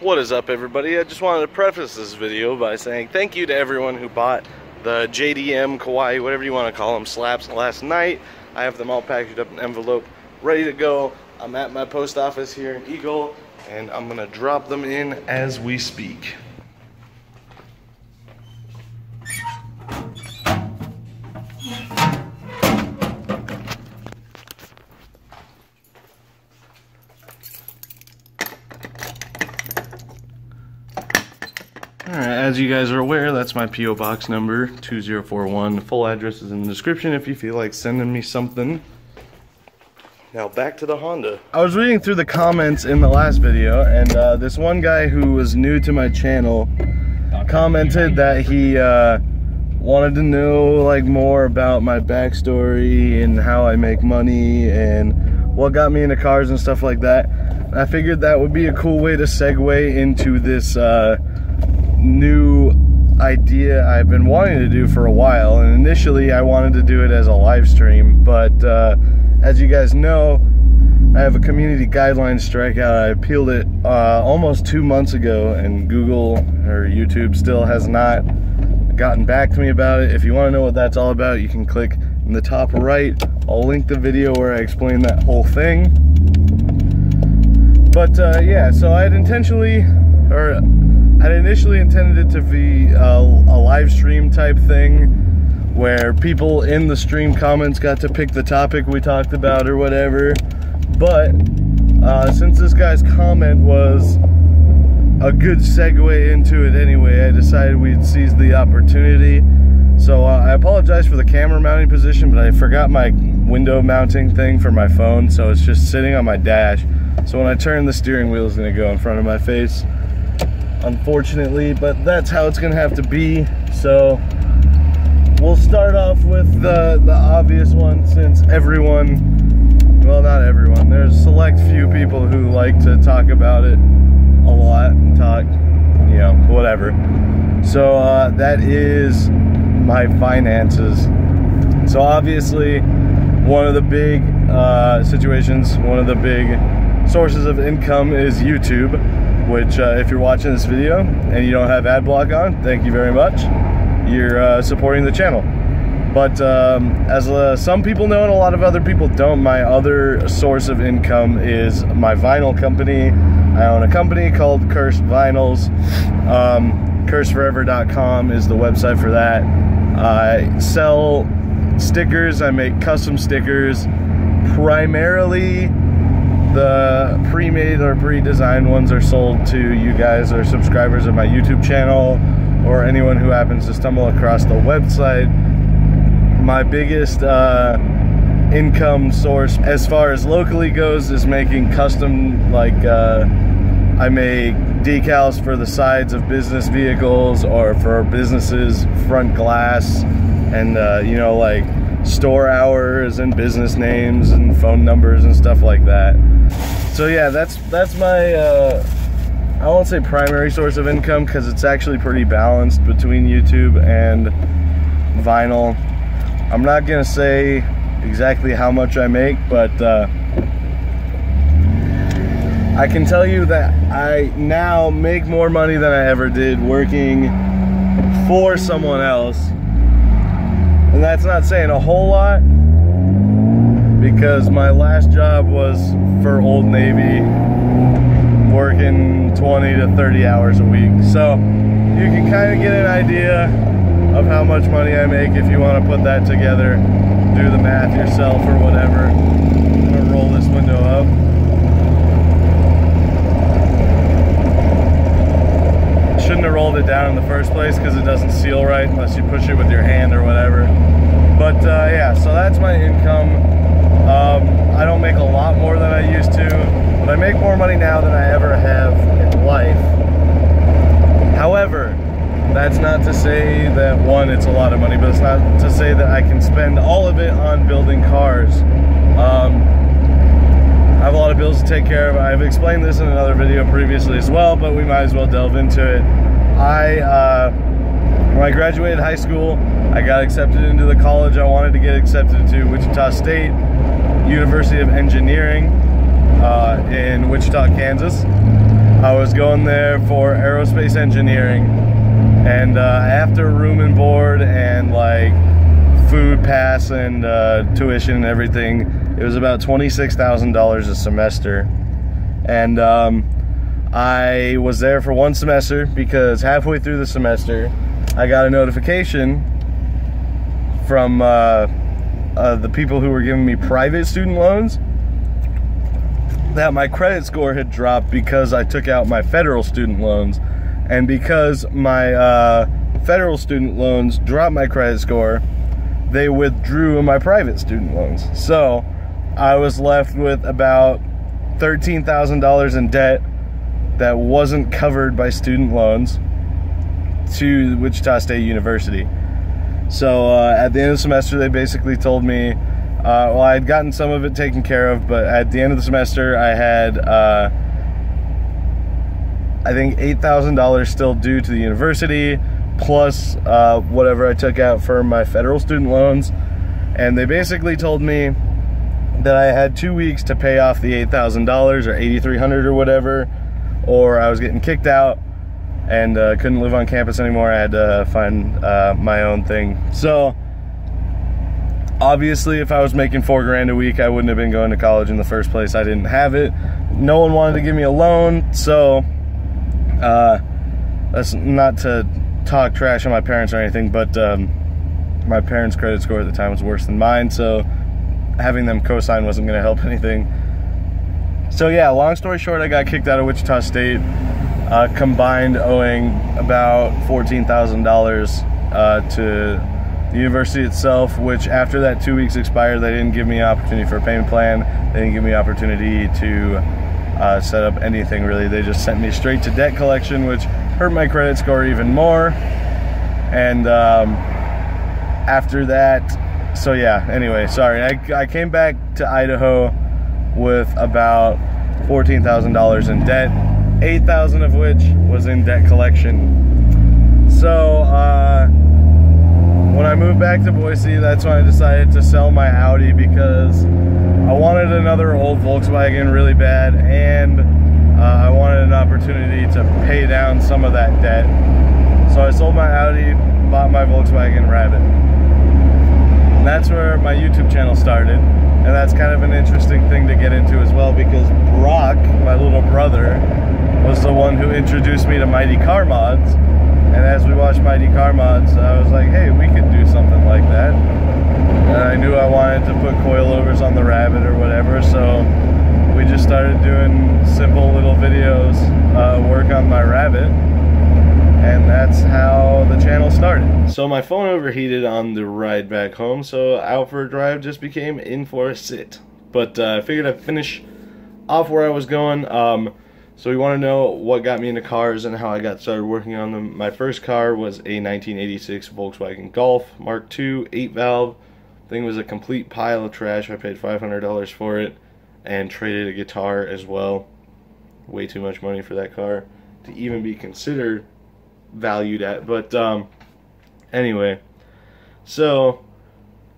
What is up, everybody? I just wanted to preface this video by saying thank you to everyone who bought the JDM, Kawaii, whatever you want to call them, slaps last night. I have them all packaged up in an envelope, ready to go. I'm at my post office here in Eagle, and I'm gonna drop them in as we speak. Alright, as you guys are aware, that's my P.O. Box number, 2041. The full address is in the description if you feel like sending me something. Now back to the Honda. I was reading through the comments in the last video, and this one guy who was new to my channel commented that he wanted to know like more about my backstory and how I make money and what got me into cars and stuff like that. And I figured that would be a cool way to segue into this new idea I've been wanting to do for a while. And initially I wanted to do it as a live stream, but as you guys know, I have a community guidelines strikeout. I appealed it almost 2 months ago, and Google or YouTube still has not gotten back to me about it. If you want to know what that's all about, you can click in the top right. I'll link the video where I explain that whole thing. But yeah, so I had initially intended it to be a live stream type thing where people in the stream comments got to pick the topic we talked about or whatever. But since this guy's comment was a good segue into it anyway, I decided we'd seize the opportunity. So I apologize for the camera mounting position, but I forgot my window mounting thing for my phone, so it's just sitting on my dash. So when I turn, the steering wheel is going to go in front of my face, unfortunately, but that's how it's going to have to be. So we'll start off with the obvious one, since everyone, well, not everyone, there's a select few people who like to talk about it a lot and talk, you know, whatever. So that is my finances. So obviously one of the big situations, one of the big sources of income is YouTube, which if you're watching this video and you don't have ad block on, thank you very much. You're supporting the channel. But as some people know and a lot of other people don't, my other source of income is my vinyl company. I own a company called Cursed Vinyls. CursedForever.com is the website for that. I sell stickers. I make custom stickers. Primarily the pre-made or pre-designed ones are sold to you guys or subscribers of my YouTube channel or anyone who happens to stumble across the website. My biggest income source as far as locally goes is making custom, like I make decals for the sides of business vehicles or for businesses front glass, and you know, like store hours and business names and phone numbers and stuff like that. So yeah, that's my I won't say primary source of income, because it's actually pretty balanced between YouTube and vinyl. I'm not gonna say exactly how much I make, but I can tell you that I now make more money than I ever did working for someone else. And that's not saying a whole lot, because my last job was for Old Navy, working 20 to 30 hours a week. So you can kind of get an idea of how much money I make if you want to put that together. Do the math yourself or whatever. I'm gonna roll this window up. Shouldn't have rolled it down in the first place because it doesn't seal right unless you push it with your hand or whatever. But yeah, so that's my income. I don't make a lot more than I used to, but I make more money now than I ever have in life. However, that's not to say that, one, it's a lot of money, but it's not to say that I can spend all of it on building cars. I have a lot of bills to take care of. I've explained this in another video previously as well, but we might as well delve into it. When I graduated high school, I got accepted into the college I wanted to get accepted to, Wichita State University of Engineering in Wichita, Kansas. I was going there for aerospace engineering, and after room and board and like food pass and tuition and everything, it was about $26,000 a semester. And I was there for one semester because halfway through the semester I got a notification from the people who were giving me private student loans that my credit score had dropped because I took out my federal student loans. And because my federal student loans dropped my credit score, they withdrew my private student loans. So I was left with about $13,000 in debt that wasn't covered by student loans to Wichita State University. So at the end of the semester, they basically told me, well, I had gotten some of it taken care of, but at the end of the semester, I had, I think, $8,000 still due to the university, plus whatever I took out for my federal student loans. And they basically told me that I had 2 weeks to pay off the $8,000 or $8,300 or whatever, or I was getting kicked out and couldn't live on campus anymore. I had to find my own thing. So obviously, if I was making $4 grand a week, I wouldn't have been going to college in the first place. I didn't have it. No one wanted to give me a loan, so that's not to talk trash on my parents or anything, but my parents' credit score at the time was worse than mine, so having them co-sign wasn't going to help anything. So yeah, long story short, I got kicked out of Wichita State, combined owing about $14,000 to the university itself, which after that 2 weeks expired, they didn't give me an opportunity for a payment plan. They didn't give me an opportunity to set up anything really. They just sent me straight to debt collection, which hurt my credit score even more. And after that, so yeah, anyway, sorry, I came back to Idaho with about $14,000 in debt, $8,000 of which was in debt collection. So when I moved back to Boise, that's when I decided to sell my Audi because I wanted another old Volkswagen really bad, and I wanted an opportunity to pay down some of that debt. So I sold my Audi, bought my Volkswagen Rabbit. And that's where my YouTube channel started, and that's kind of an interesting thing to get into as well, because Brock, my little brother, was the one who introduced me to Mighty Car Mods. And as we watched Mighty Car Mods, I was like, hey, we could do something like that. And I knew I wanted to put coilovers on the Rabbit or whatever, so we just started doing simple little videos, work on my Rabbit, and that's how the channel started. So my phone overheated on the ride back home, so out for a drive just became in for a sit. But I figured I'd finish off where I was going. So you want to know what got me into cars and how I got started working on them. My first car was a 1986 Volkswagen Golf Mark II 8-valve. Thing was a complete pile of trash. I paid $500 for it and traded a guitar as well. Way too much money for that car to even be considered valued at. But anyway, so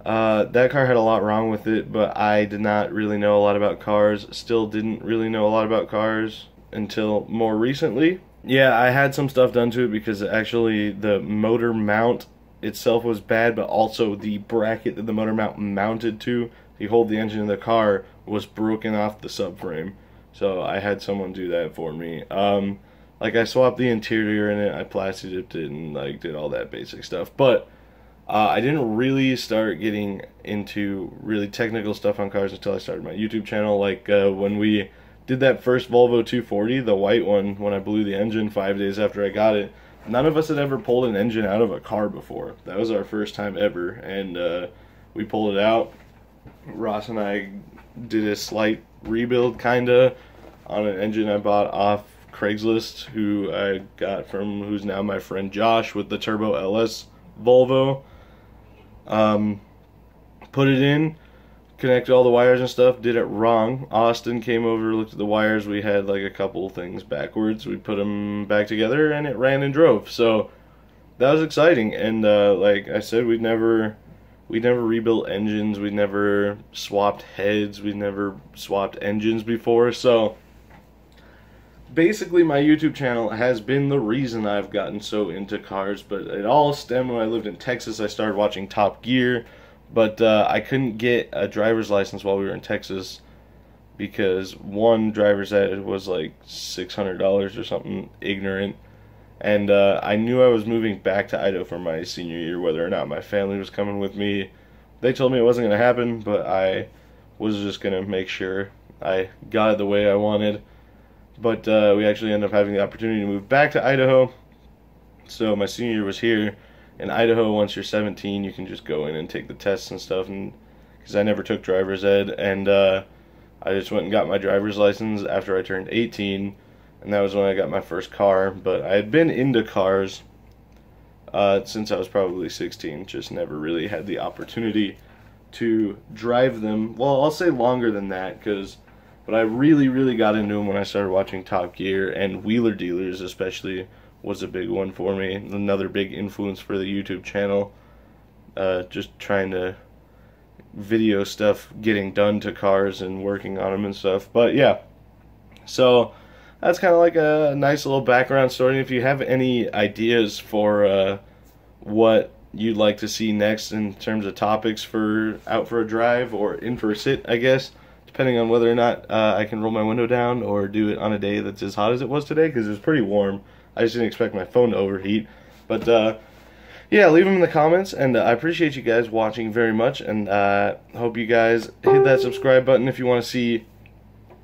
that car had a lot wrong with it, but I did not really know a lot about cars. Still didn't really know a lot about cars until more recently. Yeah, I had some stuff done to it because actually the motor mount itself was bad, but also the bracket that the motor mount mounted to hold the engine in the car was broken off the subframe. So I had someone do that for me. Like, I swapped the interior in it, I plastic dipped it, and like did all that basic stuff. But I didn't really start getting into really technical stuff on cars until I started my YouTube channel. Like when we did that first Volvo 240, the white one, when I blew the engine 5 days after I got it. None of us had ever pulled an engine out of a car before. That was our first time ever, and we pulled it out. Ross and I did a slight rebuild, kinda, on an engine I bought off Craigslist, who I got from, who's now my friend Josh, with the Turbo LS Volvo. Put it in, connected all the wires and stuff, did it wrong. Austin came over, looked at the wires. We had like a couple things backwards. We put them back together and it ran and drove. So that was exciting. And like I said, we'd never rebuilt engines. We'd never swapped heads. We'd never swapped engines before. So basically my YouTube channel has been the reason I've gotten so into cars, but it all stemmed when I lived in Texas. I started watching Top Gear, but I couldn't get a driver's license while we were in Texas because one driver's ed was like $600 or something ignorant, and I knew I was moving back to Idaho for my senior year, whether or not my family was coming with me. They told me it wasn't going to happen, but I was just going to make sure I got it the way I wanted. But we actually ended up having the opportunity to move back to Idaho. So my senior year was here. In Idaho, once you're 17, you can just go in and take the tests and stuff. And because I never took driver's ed, and I just went and got my driver's license after I turned 18, and that was when I got my first car. But I had been into cars since I was probably 16, just never really had the opportunity to drive them. Well, I'll say longer than that, but I really got into them when I started watching Top Gear, and Wheeler Dealers especially was a big one for me. Another big influence for the YouTube channel. Just trying to video stuff getting done to cars and working on them and stuff. But yeah, so that's kind of like a nice little background story. And if you have any ideas for what you'd like to see next in terms of topics for out for a drive or in for a sit, I guess, depending on whether or not I can roll my window down or do it on a day that's as hot as it was today, because it was pretty warm. I just didn't expect my phone to overheat. But yeah, leave them in the comments, and I appreciate you guys watching very much, and hope you guys hit that subscribe button if you want to see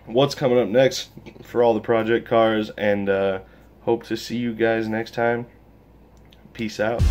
what's coming up next for all the project cars, and hope to see you guys next time. Peace out.